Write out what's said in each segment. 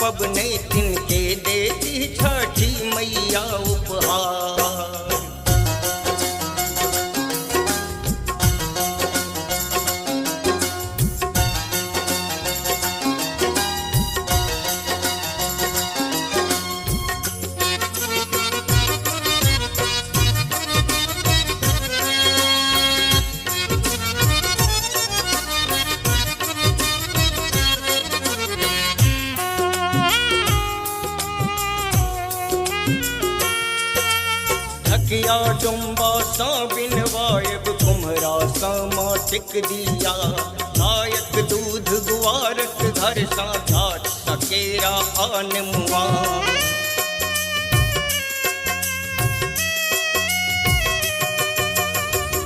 पबनै तिनके देती छठी मैया उपहार। ढकिया डुम्बा सा बिनवायब कुम्हरा सा माटिक दिया। नायक दूध गुवारक घर सा घाट सकेरा आन मुआ।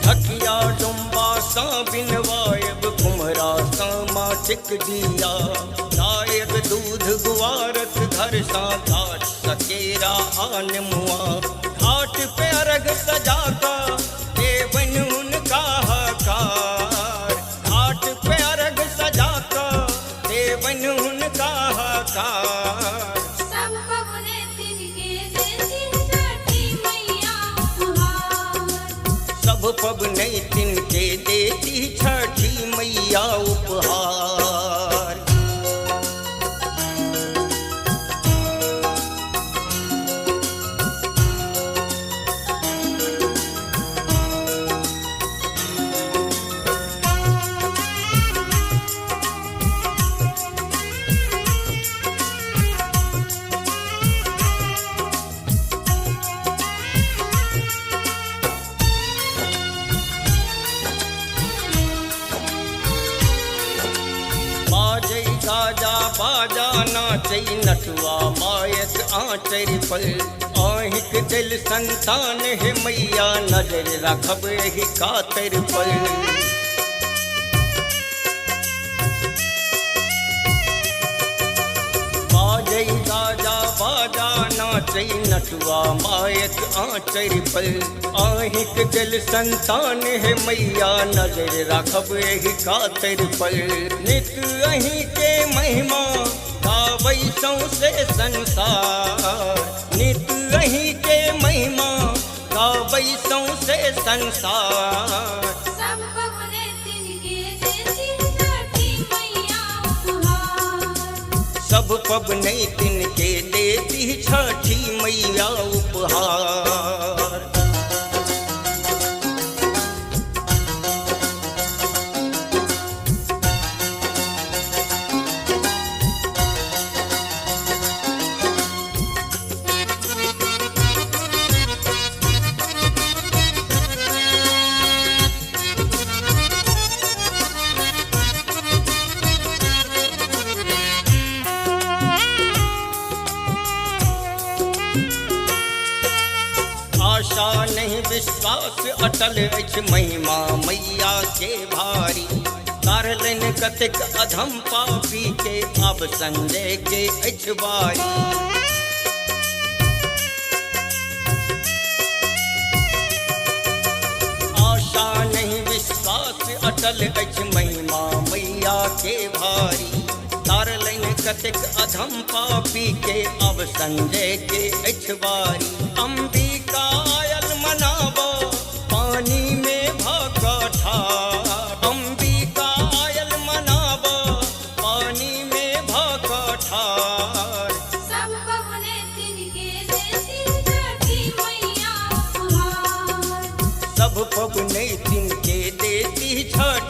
ढकिया डुम्बा सा बिनवायब कुम्हरा सा माटिक दिया। नायक दूध गुवारक घर सा घाट सकेरा आन मुआ। घाट पे अर्घ सजाता देवन उनका हकार। घाट पे अर्घ सजाता देवन उनका हकार। सब पबनै तिनके देती छठी मैया उपहार। सब पबनै तिनके देती छठी मैया उपहार। गाजा बाजा नाचै नटुआ मायक आँचर पर। आहिक दिल संतान है मैया नजर रखब एहि कातर पर। बाजै गाजा बाजा नाचै नटुआ मायक आँचर पर। आहिक दिल संतान है मैया नजर रखब एहि कातर पर। नित अहीं के महिमा गावै सौंसे संसार। नित अहीं के महिमा गावै सौंसे संसार। सब पबनै तिनके देती छठी मैया उपहार। सब पबनै तिनके देती छठी मैया उपहार। आशा नहीं विश्वास अटल अछि महिमा मैया के भारी। तारलन कतेक अधम पापी के अब संजय के अछि बारी। आशा नहीं विश्वास अटल अछि महिमा मैया के भारी। तारलन कतेक अधम पापी के अब संजय के अछि बारी। अंबिका आयल मनाबो पानी में भाका ठार। अंबिका आयल मनाबो पानी में भाका ठार। सब पबनै तिनके देती छठी मैया उपहार। सब पबनै तिनके देती छठी